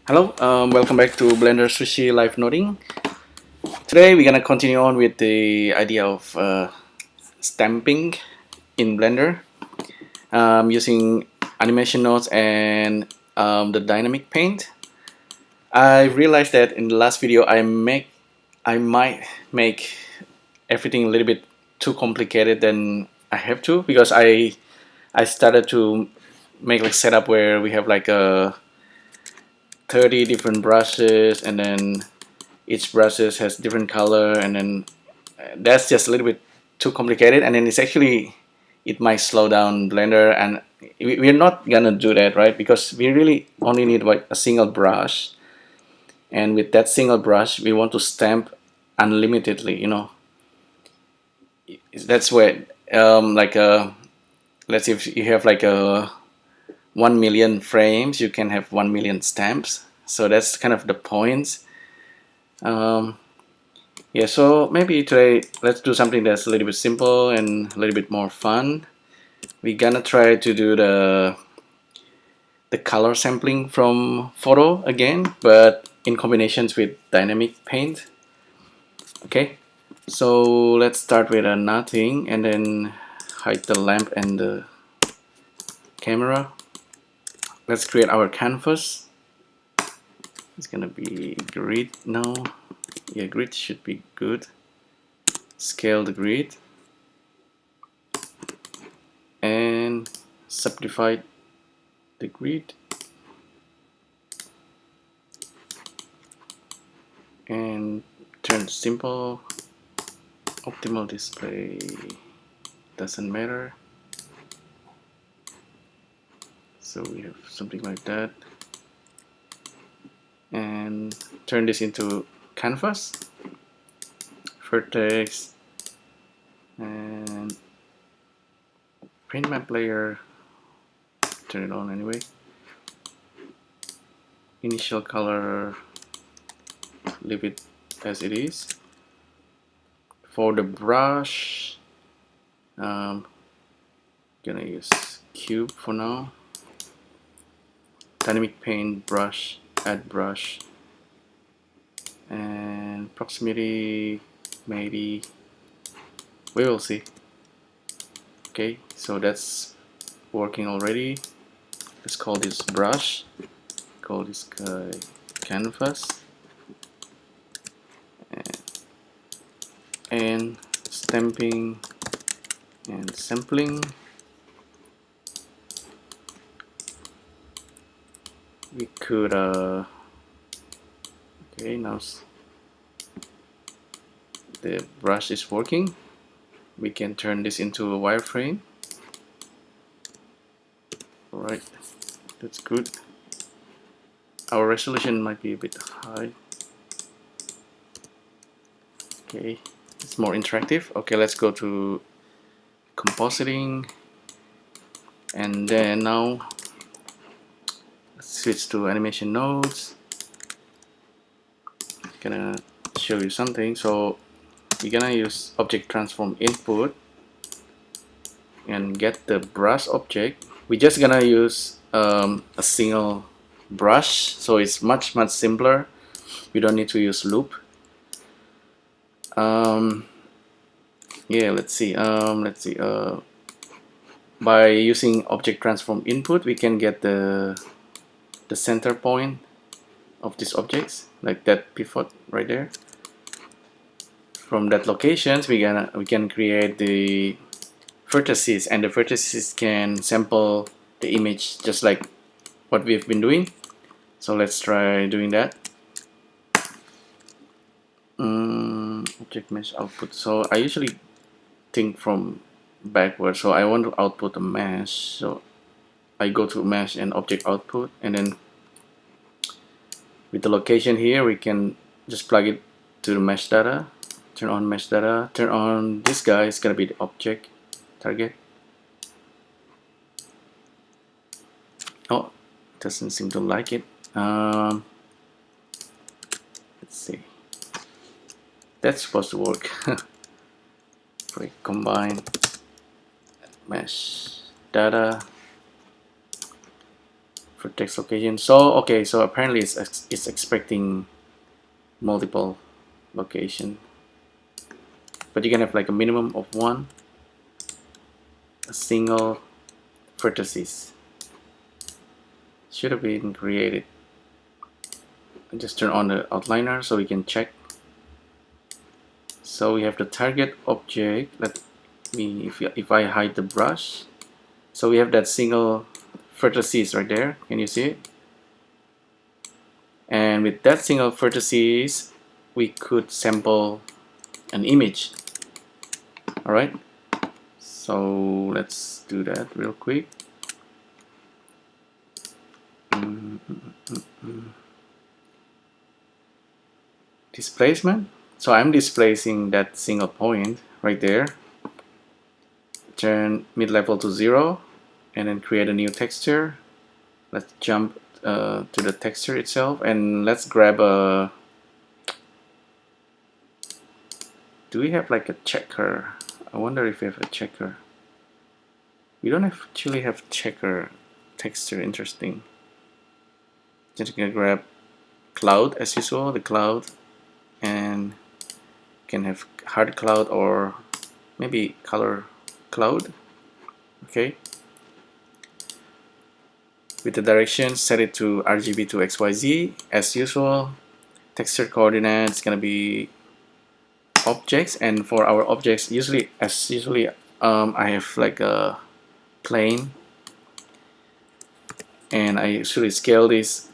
Hello, welcome back to Blender Sushi Live Noding. Today we're gonna continue on with the idea of stamping in Blender using animation nodes and the dynamic paint. I realized that in the last video I might make everything a little bit too complicated than I have to, because I started to make like setup where we have like a 30 different brushes, and then each brushes has different color, and then that's just a little bit too complicated, and then it might slow down Blender, and we're not gonna do that, right? Because we really only need like a single brush, and with that single brush we want to stamp unlimitedly, that's where like let's say if you have like a 1 million frames, you can have 1 million stamps. So that's kind of the point. Yeah, so maybe today let's do something that's a little bit simple and a little bit more fun. We're gonna try to do the color sampling from photo again, but in combinations with dynamic paint. Okay, so let's start with a nothing and then hide the lamp and the camera. Let's create our canvas. It's gonna be grid now. Yeah, grid should be good. Scale the grid and subdivide the grid and turn simple. Optimal display doesn't matter, so we have something like that, and turn this into canvas, vertex, and paint map layer, turn it on anyway. Initial color, leave it as it is. For the brush, gonna use cube for now. Dynamic paint brush, add brush, and proximity, maybe we will see. Okay, so that's working already. Let's call this brush, call this guy canvas, and stamping and sampling. We could okay, now the brush is working. We can turn this into a wireframe. Alright, that's good. Our resolution might be a bit high. Okay, it's more interactive. Okay, let's go to compositing, and then now let's switch to animation nodes. Gonna show you something. So we're gonna use object transform input and get the brush object. We're just gonna use a single brush, so it's much simpler. We don't need to use loop. Yeah, let's see. By using object transform input, we can get the center point of these objects, like that pivot right there. From that locations, we can create the vertices, and the vertices can sample the image just like what we've been doing. So let's try doing that. Object mesh output. So I usually think from backwards. So I want to output a mesh. So I go to mesh and object output, and then with the location here, we can just plug it to the mesh data. Turn on mesh data. Turn on this guy. It's gonna be the object target. Oh, doesn't seem to like it. Let's see. That's supposed to work. Combine mesh data, for text location. So okay, so apparently it's expecting multiple location, but you can have like a minimum of one, a single vertices should have been created. I just turn on the outliner so we can check. So we have the target object. Let me, if I hide the brush, so we have that single vertices right there. Can you see it? And with that single vertices, we could sample an image. All right. So let's do that real quick. Displacement. So I'm displacing that single point right there. Turn mid-level to 0 and then create a new texture. Let's jump to the texture itself and let's grab a... Do we have like a checker? I wonder if we have a checker. We don't actually have checker texture. Interesting. Just gonna grab cloud as usual, the cloud, and can have hard cloud or maybe color cloud. Okay. With the direction, set it to RGB to XYZ as usual. Texture coordinates gonna be objects, and for our objects, usually I have like a plane, and I usually scale this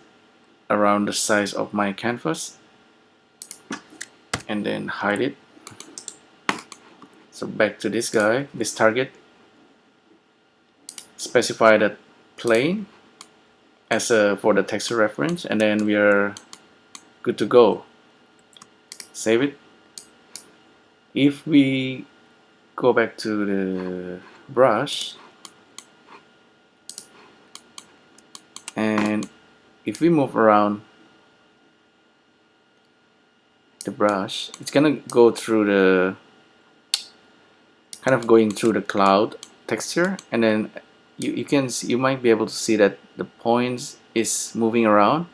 around the size of my canvas and then hide it. So back to this guy, this target, specify that plane as for the texture reference, and then we are good to go. Save it. If we go back to the brush, and if we move around the brush, it's gonna go through the kind of going through the cloud texture, and then you might be able to see that the points is moving around,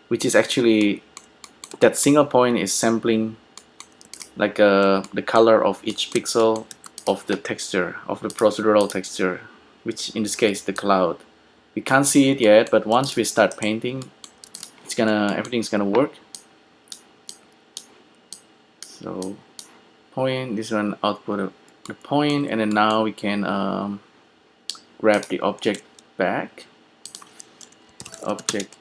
which is actually that single point is sampling like the color of each pixel of the texture, of the procedural texture, which in this case the cloud. We can't see it yet, but once we start painting, everything's gonna work. So point, this one output the point, and then now we can grab the object back. Object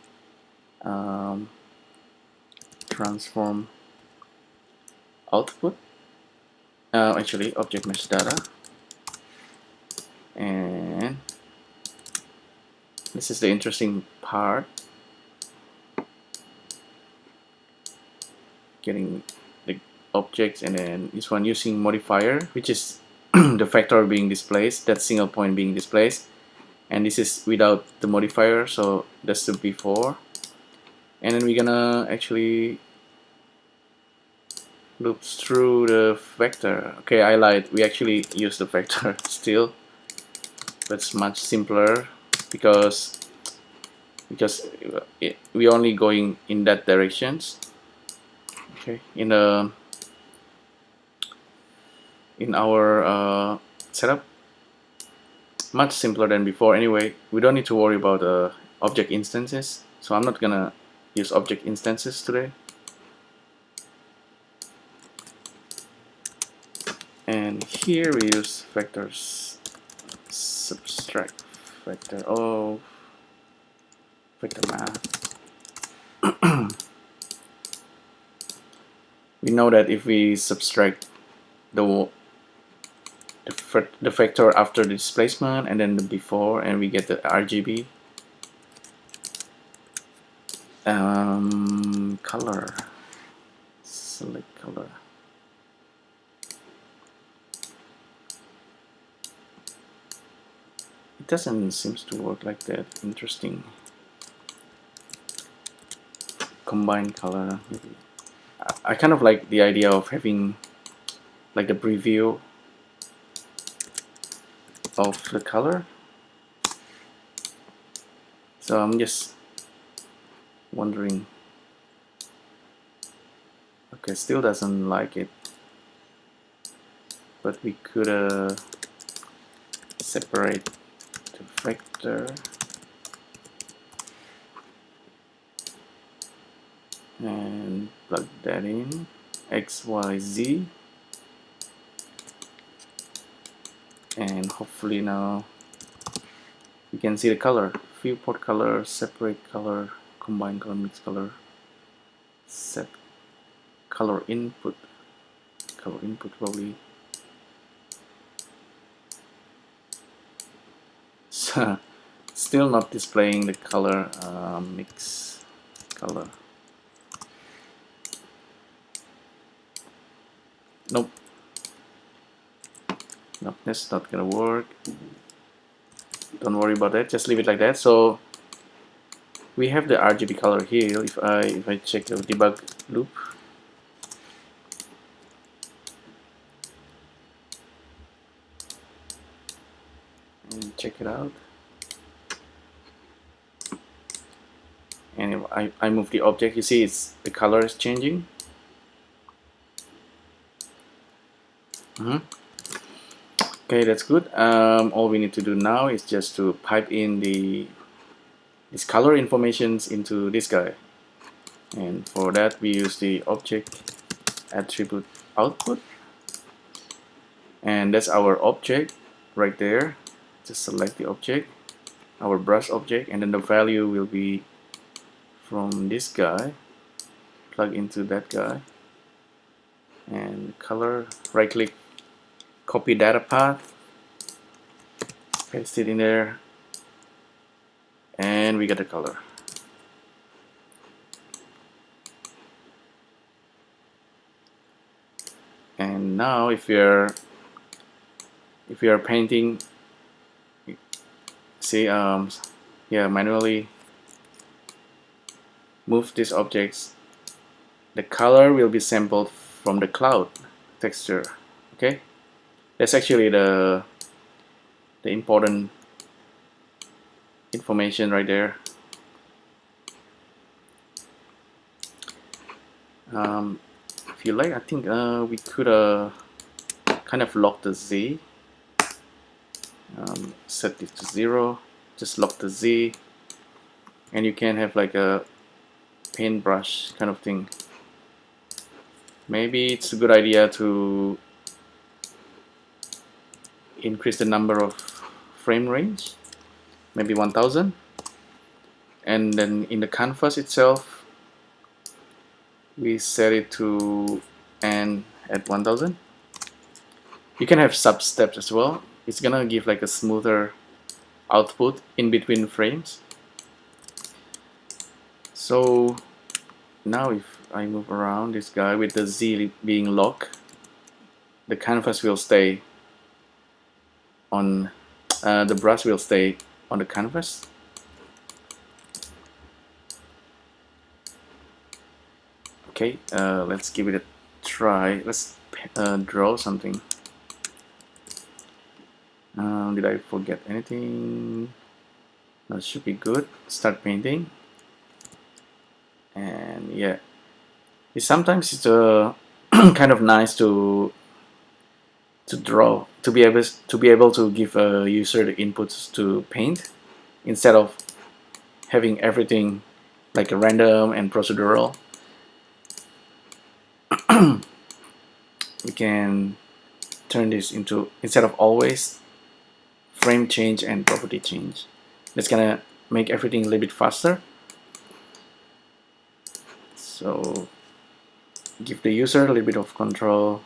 transform output. Actually, object mesh data, and this is the interesting part. Getting the objects, and then this one using modifier, which is the vector being displaced, that single point being displaced, and this is without the modifier, so that's the before. And then we're gonna actually loop through the vector. Okay, I lied, we actually use the vector still, but it's much simpler because we only going in that directions. Okay, in our setup, much simpler than before. Anyway, we don't need to worry about object instances, so I'm not gonna use object instances today. And here we use vectors, subtract vector, vector math. We know that if we subtract the vector after the displacement and then the before, and we get the RGB. Color, select color. It doesn't seem to work like that. Interesting. Combine color. Maybe. I kind of like the idea of having like the preview of the color. So I'm just wondering. Okay, still doesn't like it, but we could separate the vector and plug that in, X, Y, Z, and hopefully now you can see the color, viewport color, separate color, combine color, mix color, set color input probably. So still not displaying the color, mix color. Nope, that's not gonna work. Don't worry about that, just leave it like that. So we have the RGB color here. If I check the debug loop, and check it out, and if I move the object, you see the color is changing. Okay, that's good. All we need to do now is just to pipe in this color informations into this guy, and for that we use the object attribute output, and that's our object right there. Just select the object, our brush object, and then the value will be from this guy, plug into that guy, and color, right click, copy data path, paste it in there, and we get the color. And now if we are painting, see, yeah, manually move these objects, the color will be sampled from the cloud texture. Okay, that's actually the important information right there. If you like, I think we could kind of lock the Z, set this to 0, just lock the Z, and you can have like a paintbrush kind of thing. Maybe it's a good idea to increase the number of frame range, maybe 1000, and then in the canvas itself we set it to end at 1000. You can have sub steps as well. It's gonna give like a smoother output in between frames. So now if I move around this guy with the Z being locked, the canvas will stay on, the brush will stay on the canvas. Okay, let's give it a try. Let's draw something. Did I forget anything? That should be good. Start painting. And yeah, sometimes it's kind of nice to draw, to be able to give a user the inputs to paint instead of having everything like a random and procedural. We can turn this into, instead of always frame change and property change, that's gonna make everything a little bit faster. So give the user a little bit of control,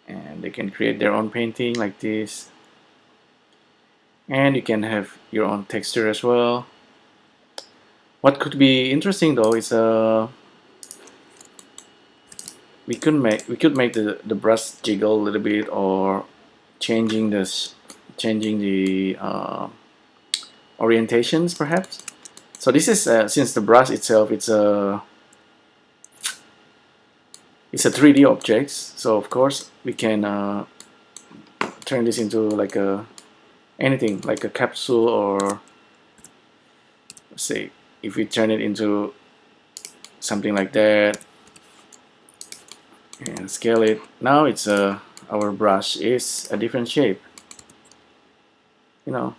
and they can create their own painting like this, and you can have your own texture as well. What could be interesting though is we could make the brush jiggle a little bit, or changing the orientations perhaps. So this is since the brush itself, it's a 3D object, so of course we can turn this into like anything like a capsule or say if we turn it into something like that and scale it, now it's our brush is a different shape, you know.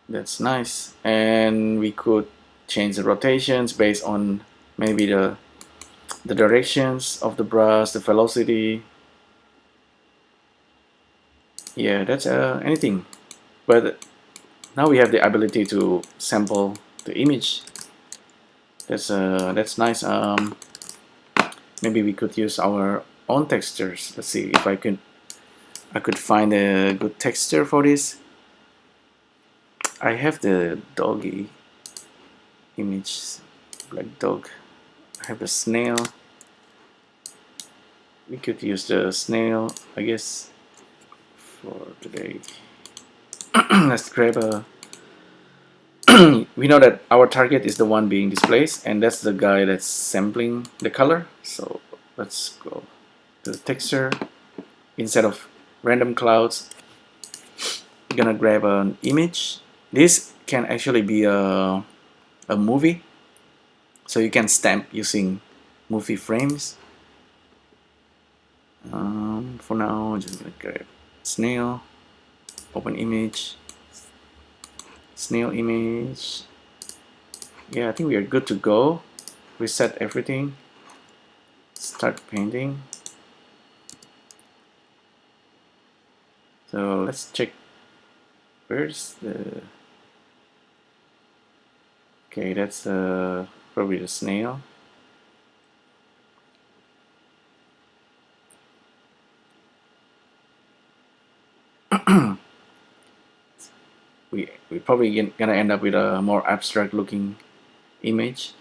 That's nice. And we could change the rotations based on maybe the directions of the brush, the velocity. Yeah, that's anything. But now we have the ability to sample the image. That's nice. Maybe we could use our own textures. Let's see if I could find a good texture for this. I have the doggy image, black dog. I have the snail. We could use the snail, I guess, for today. Let's grab a. We know that our target is the one being displaced, and that's the guy that's sampling the color. So let's go to the texture. Instead of random clouds, we're gonna grab an image. This can actually be a movie, so you can stamp using movie frames. For now, I'm just gonna grab snail, open image, snail image. Yeah, I think we are good to go. Reset everything, start painting. So let's check where's the. Okay, that's probably the snail. we probably gonna end up with a more abstract looking image.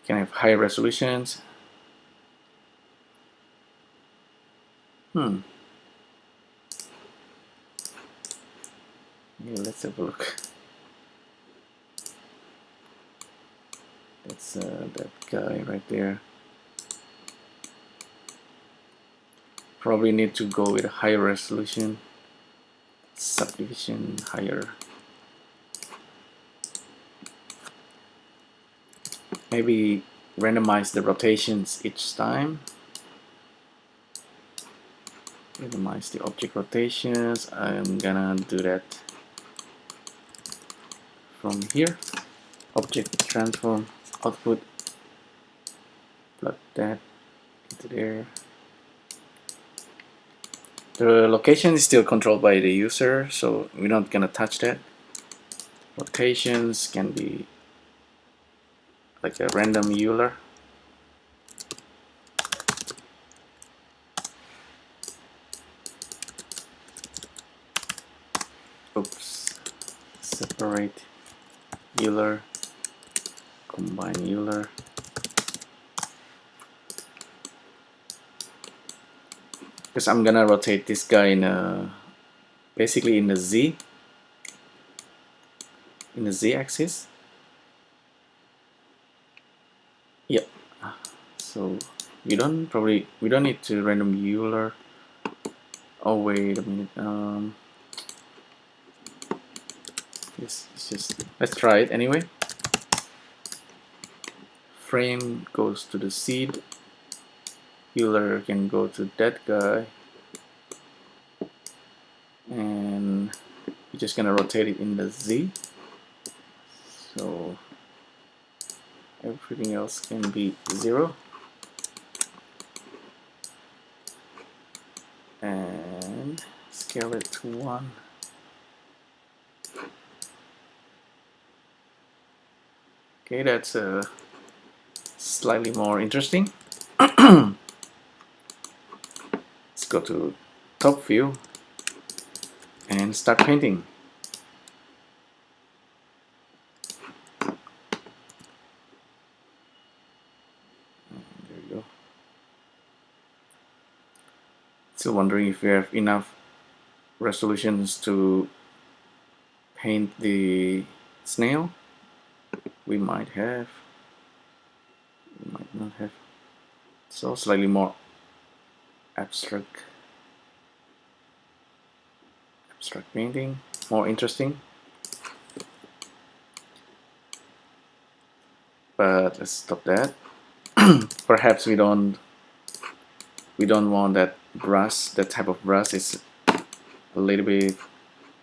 Can have higher resolutions. Yeah, let's have a look. That's that guy right there. Probably need to go with a higher resolution. Subdivision higher. Maybe randomize the rotations each time. Randomize the object rotations. I'm gonna do that from here. Object transform output. Plug that into there. The location is still controlled by the user, so we're not gonna touch that. Locations can be like a random Euler. Oops. Separate Euler, combine Euler. Because I'm gonna rotate this guy in basically in the Z axis. Yep. So we don't need to random Euler. Oh wait a minute. It's just let's try it anyway. Frame goes to the seed. Euler can go to that guy, and we're just gonna rotate it in the Z. So everything else can be 0. And scale it to 1. Okay, that's slightly more interesting. Let's go to top view and start painting. There you go. Still wondering if we have enough resolutions to paint the snail. We might have. We might not have. So slightly more abstract. abstract painting, more interesting. But let's stop that. Perhaps we don't want that brush. That type of brush is a little bit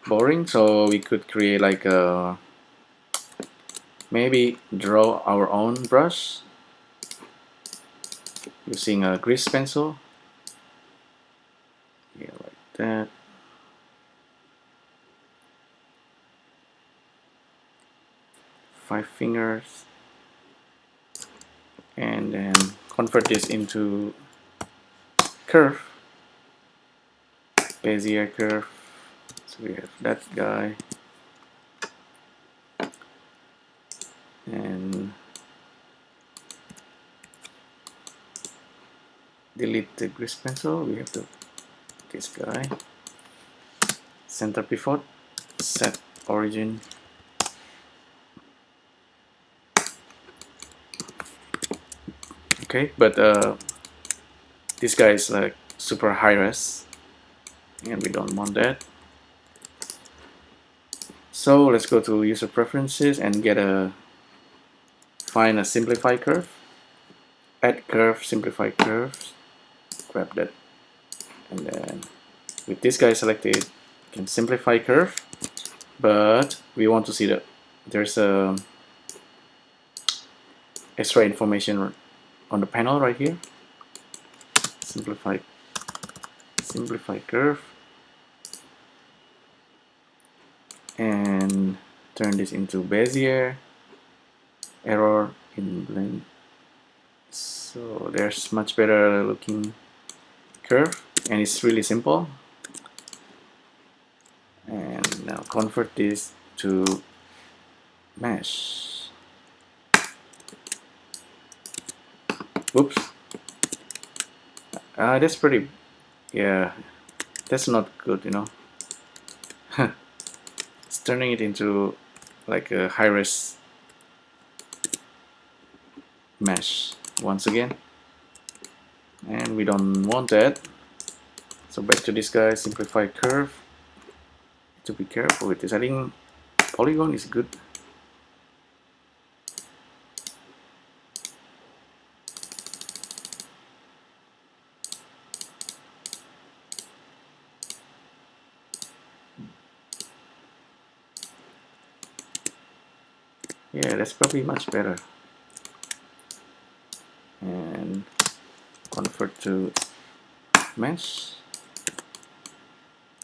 boring, so we could create like a, maybe draw our own brush using a grease pencil. Yeah, like that. Five fingers, and then convert this into curve, Bezier curve. So we have that guy, and delete the grease pencil. We have this guy, center pivot, set origin. Okay, but this guy is like super high res, and we don't want that. So let's go to user preferences and find a simplified curve. Add curve, simplify curves. Grab that, and then with this guy selected, you can simplify curve. But we want to see that there's a extra information on the panel right here. Simplify curve, and turn this into Bezier. Error in blend. So there's much better looking curve, and it's really simple. And now convert this to mesh. Oops. That's pretty, yeah, that's not good, you know. It's turning it into like a high-res mesh once again, and we don't want that. So back to this guy, simplify curve. To be careful with this. I think polygon is good. Yeah, that's probably much better. And convert to mesh.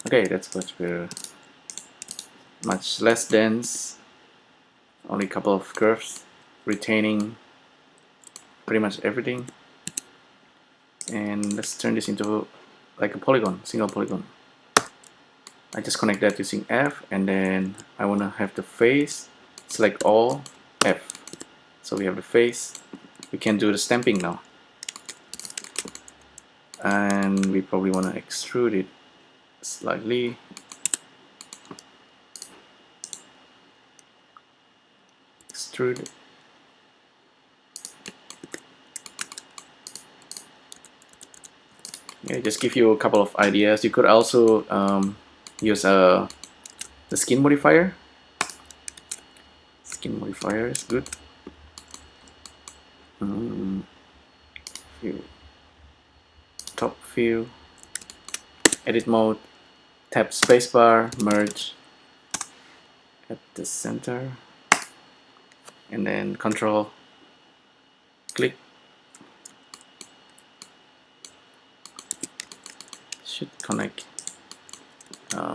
Okay, that's much better. Much less dense. Only a couple of curves, retaining pretty much everything. And let's turn this into like a polygon, single polygon. I just connect that using F, and then I want to have the face. Select all, F. So we have the face. We can do the stamping now. And we probably want to extrude it slightly. Extrude. Yeah, just give you a couple of ideas. You could also use the skin modifier. Skin modifier is good. View. Top view. Edit mode. Tap spacebar. Merge at the center. And then control. Click. Should connect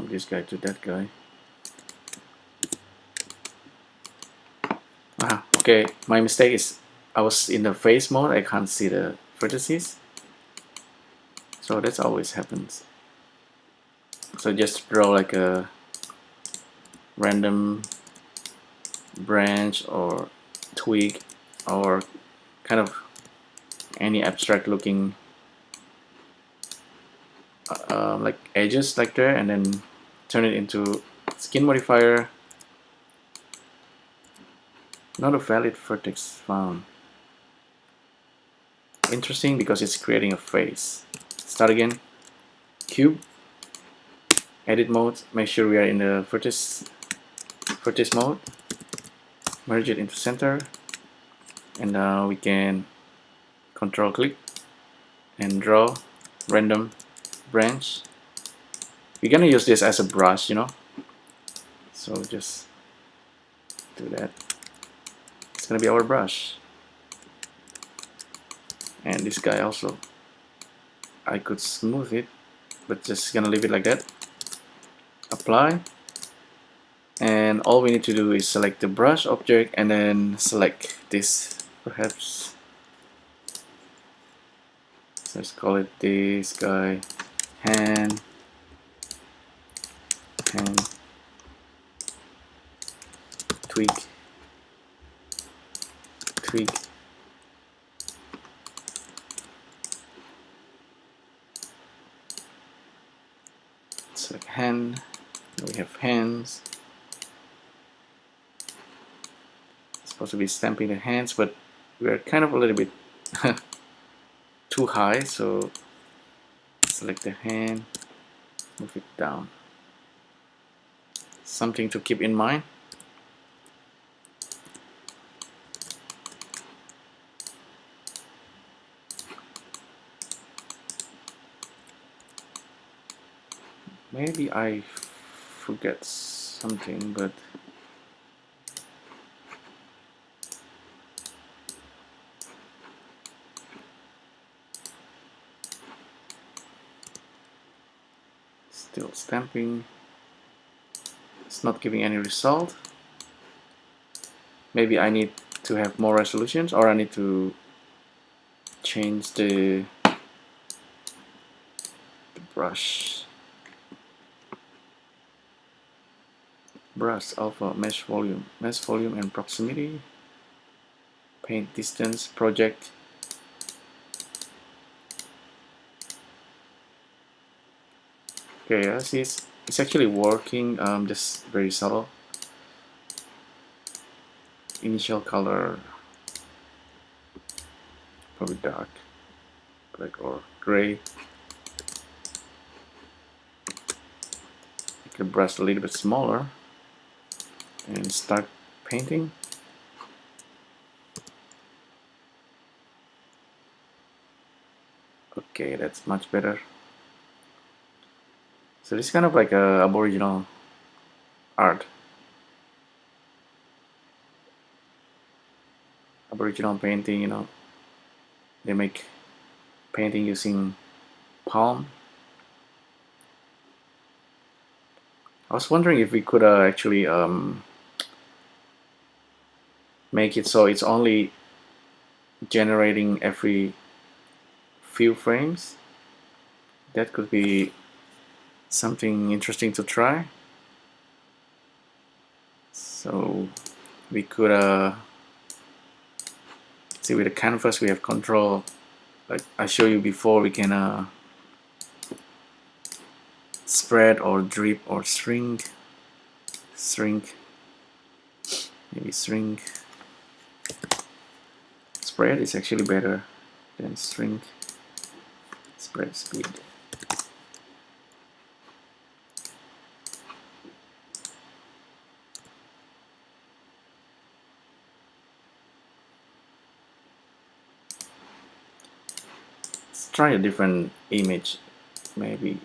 this guy to that guy. Okay, my mistake is I was in the face mode. I can't see the vertices, so that's always happens. So just draw like a random branch or twig or kind of any abstract looking like edges like there, and then turn it into skin modifier. Not a valid vertex found. Interesting, because it's creating a face. Start again. Cube. edit mode, make sure we are in the vertex mode, merge it into center, and now we can control click and draw random branch. We're gonna use this as a brush, you know, so just do that. It's gonna be our brush. And this guy also, I could smooth it, but just gonna leave it like that. Apply, and all we need to do is select the brush object and then select this, perhaps let's call it this guy, hand, tweak, select hand. We have hands. It's supposed to be stamping the hands, but we're kind of a little bit too high, so select the hand, move it down. Something to keep in mind. Maybe I forget something, but still stamping. It's not giving any result. Maybe I need to have more resolutions, or I need to change the brush alpha, mesh volume and proximity, paint distance, project. Okay, yeah, see, it's actually working, just very subtle. Initial color, probably dark, black or gray. Make the brush a little bit smaller and start painting. Okay, that's much better. So this is kind of like a Aboriginal art. Aboriginal painting, you know, they make painting using palm. I was wondering if we could actually make it so it's only generating every few frames. That could be something interesting to try. So we could see, with the canvas we have control, like I showed you before. We can spread or drip or shrink, maybe shrink. Spread is actually better than shrink. Spread speed. Let's try a different image, maybe.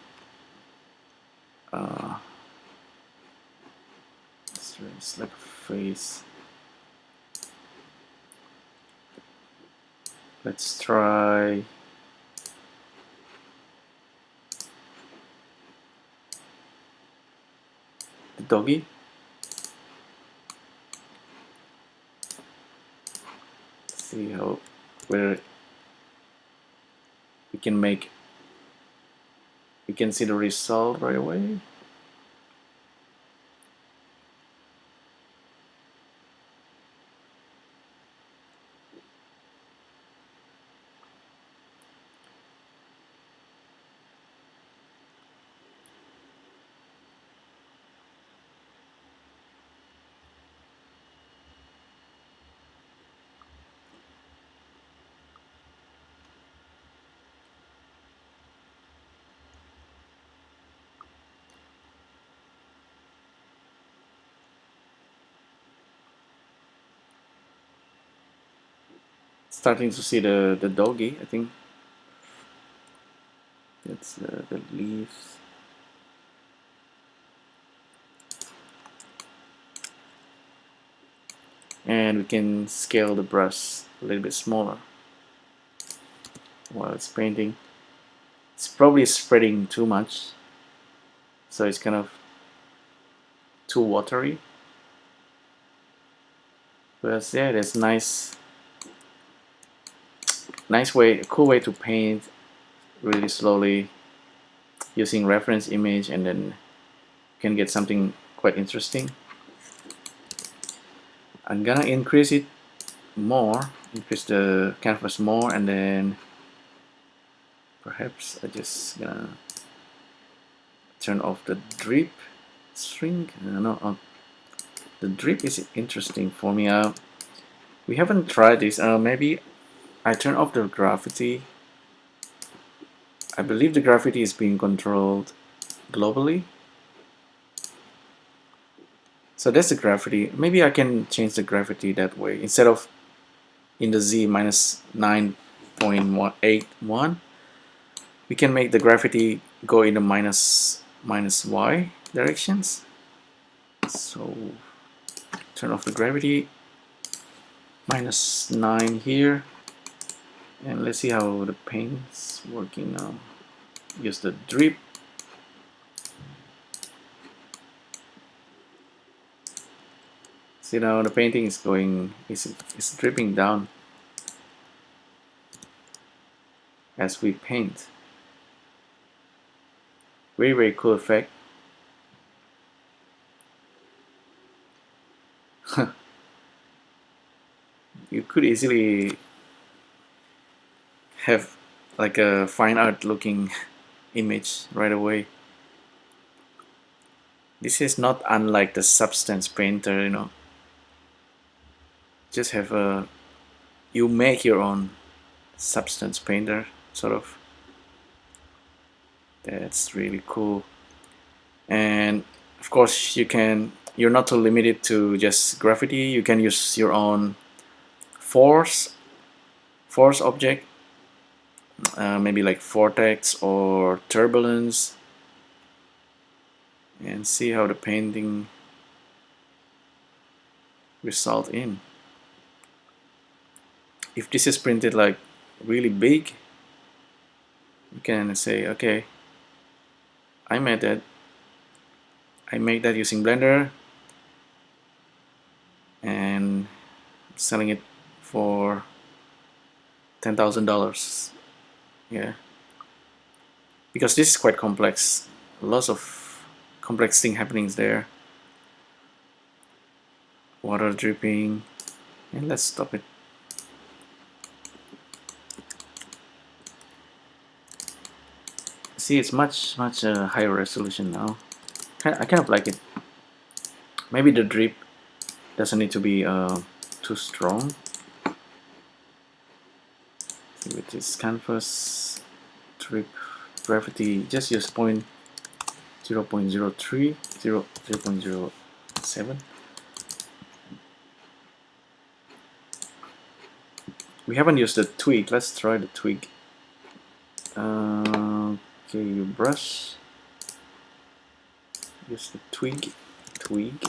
It's like a face. Let's try the doggy. See how where we can make. We can see the result right away. Starting to see the doggy, I think. That's the leaves. And we can scale the brush a little bit smaller while it's painting. It's probably spreading too much, so it's kind of too watery. But yeah, that's nice way, a cool way to paint really slowly using reference image, and then you can get something quite interesting. I'm gonna increase it more, increase the canvas more, and then perhaps I just gonna turn off the drip string. No, the drip is interesting for me. We haven't tried this. Maybe I turn off the graffiti. I believe the graffiti is being controlled globally. So that's the graffiti. Maybe I can change the graffiti that way. Instead of in the Z minus 9.81, we can make the graffiti go in the minus Y directions. So turn off the gravity, minus 9 here, and let's see how the paint's working now. Use the drip. See now the painting is going, it's dripping down as we paint. Very cool effect. You could easily have like a fine art looking image right away. This is not unlike the substance painter, you know. Just have a, you make your own substance painter, sort of. That's really cool. And of course you're not too limited to just graffiti. You can use your own force object, maybe like vortex or turbulence, and see how the painting result in. If this is printed like really big, you can say, okay, I made that using Blender and selling it for $10,000. Yeah, because this is quite complex. Lots of complex thing happenings there. Water dripping, and let's stop it. See, it's much higher resolution now. I kind of like it. Maybe the drip doesn't need to be too strong. See, with this canvas drip gravity, just use 0.03, 0.07. We haven't used the twig. Let's try the twig. Okay, you brush. Use the twig. And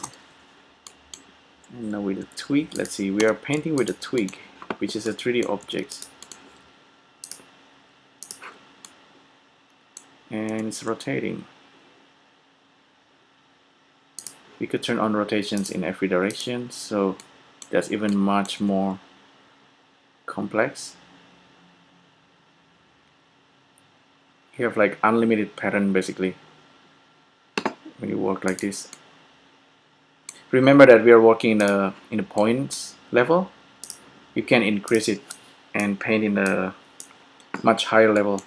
now with the twig, let's see. We are painting with the twig, which is a 3D object, and it's rotating. We could turn on rotations in every direction, so that's even much more complex. You have like unlimited pattern basically when you work like this. Remember that we are working in a points level. You can increase it and paint in a much higher level.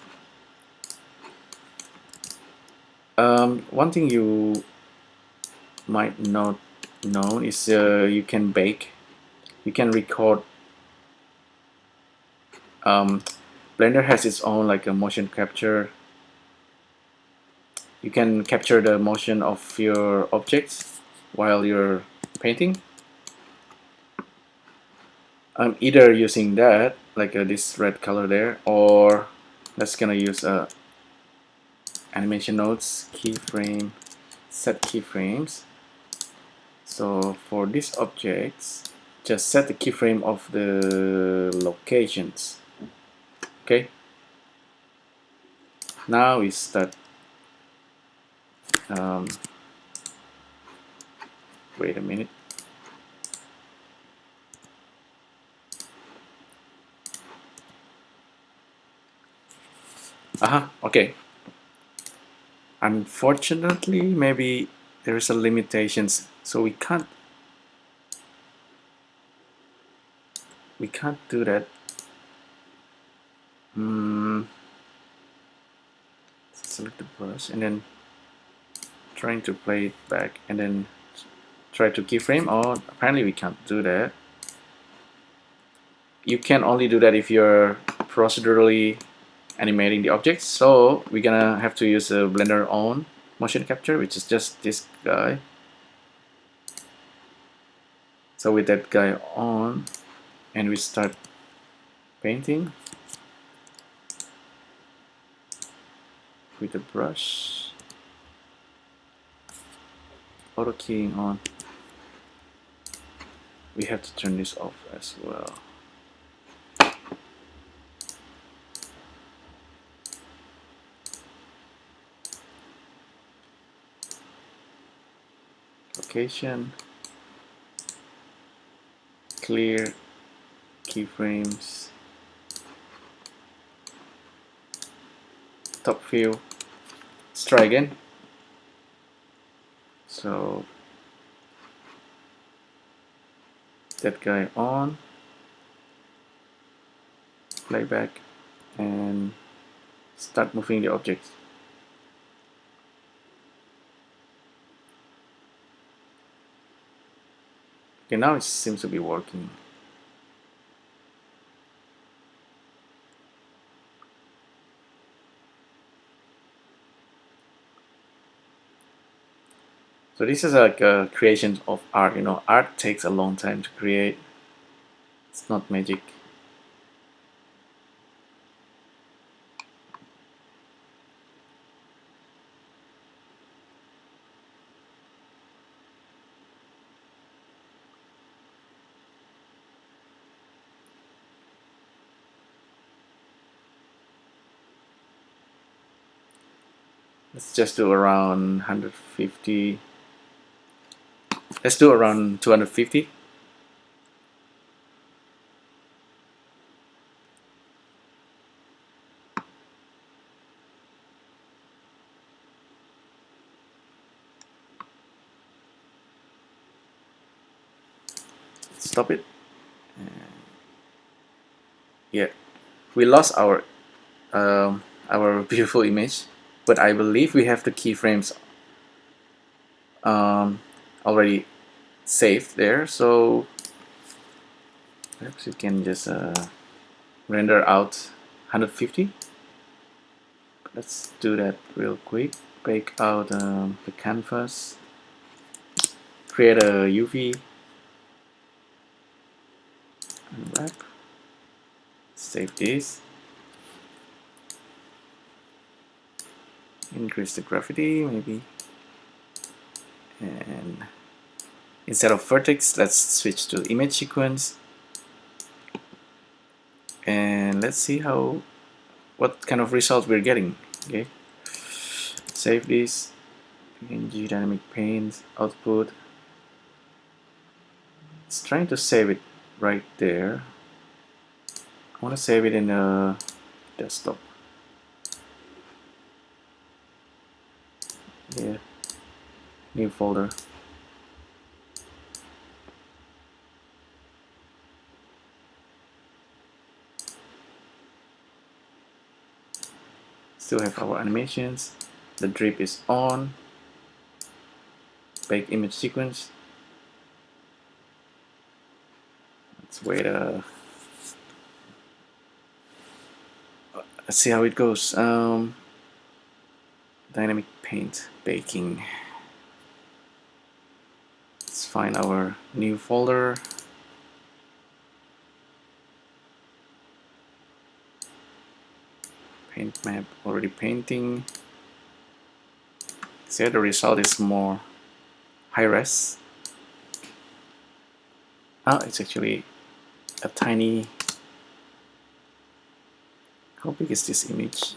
One thing you might not know is you can bake. You can record. Blender has its own like a motion capture. You can capture the motion of your objects while you're painting. I'm either using that, like this red color there, or let's gonna use animation nodes, keyframe, set keyframes. So for these objects, just set the keyframe of the locations. Okay. Now we start. Wait a minute. Okay. Unfortunately, maybe there is a limitations, so we can't do that. Select the brush and then trying to play it back and then try to keyframe. Oh, apparently we can't do that. You can only do that if you're procedurally animating the objects. So we're gonna have to use a Blender on motion capture, which is just this guy. So with that guy on, and we start painting with the brush, auto keying on. We have to turn this off as well. Location, clear, keyframes, top view. Let's try again. So that guy on, playback, and start moving the objects. Okay, now it seems to be working. So this is like a creation of art. You know, art takes a long time to create. It's not magic. Let's just do around 150. Let's do around 250. Stop it. Yeah, we lost our beautiful image, but I believe we have the keyframes already saved there. So perhaps you can just render out 150. Let's do that real quick. Bake out the canvas, create a UV, unwrap, save this, increase the gravity maybe, and instead of vertex, let's switch to image sequence, and let's see what kind of result we're getting. Okay, save this, PNG dynamic paint output. It's trying to save it right there. I want to save it in a desktop. Yeah, new folder. Still have our animations. The drip is on. Bake image sequence. Let's wait let's see how it goes. Dynamic paint baking. Let's find our new folder. paint map, already painting. See, the result is more high res. Oh, it's actually a tiny. How big is this image?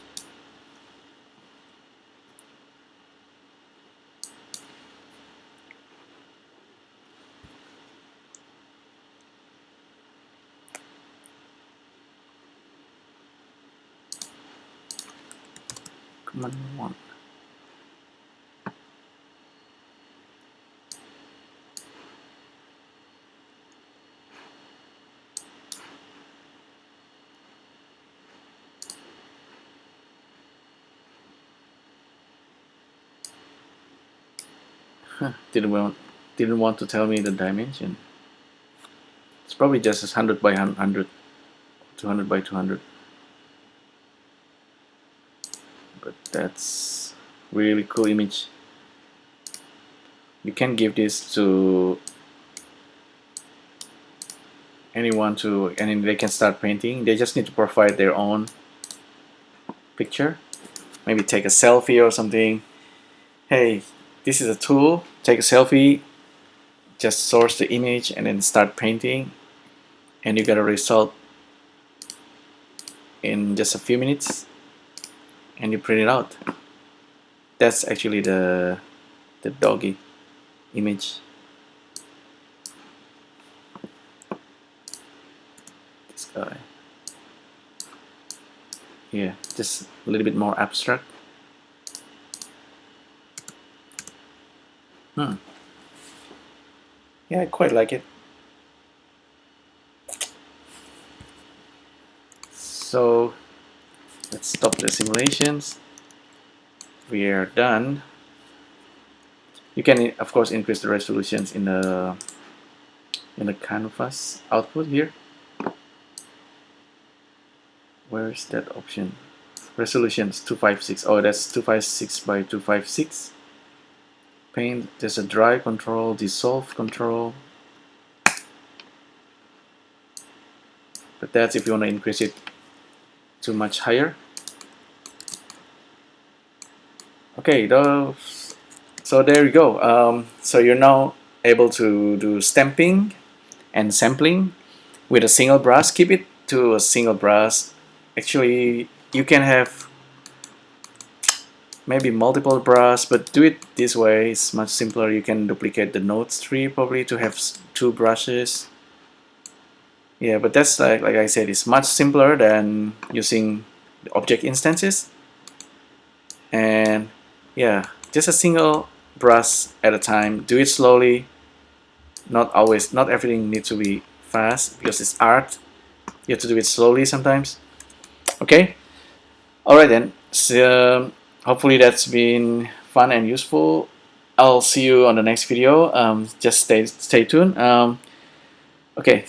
Command 1. Didn't want to tell me the dimension. It's probably just 100 by 100, 200 by 200. But that's really cool image. You can give this to anyone and they can start painting. They just need to provide their own picture. Maybe take a selfie or something. Hey, this is a tool. Take a selfie, just source the image and then start painting, and you get a result in just a few minutes, and you print it out. That's actually the doggy image. This guy. Yeah, just a little bit more abstract. Yeah, I quite like it. So let's stop the simulations. We are done. You can, of course, increase the resolutions in the canvas output here. Where is that option? Resolutions 256. Oh, that's 256 by 256. Paint. There's a dry control, dissolve control. But that's if you want to increase it too much higher. Okay, so there you go. So you're now able to do stamping and sampling with a single brush. Keep it to a single brush. Actually, you can have maybe multiple brushes, but do it this way. It's much simpler. You can duplicate the nodes tree probably to have 2 brushes. Yeah, but that's like I said, it's much simpler than using the object instances. And yeah, just a single brush at a time. Do it slowly. Not everything needs to be fast because it's art. You have to do it slowly sometimes. Okay. All right then. So hopefully that's been fun and useful. I'll see you on the next video. Just stay tuned. Okay.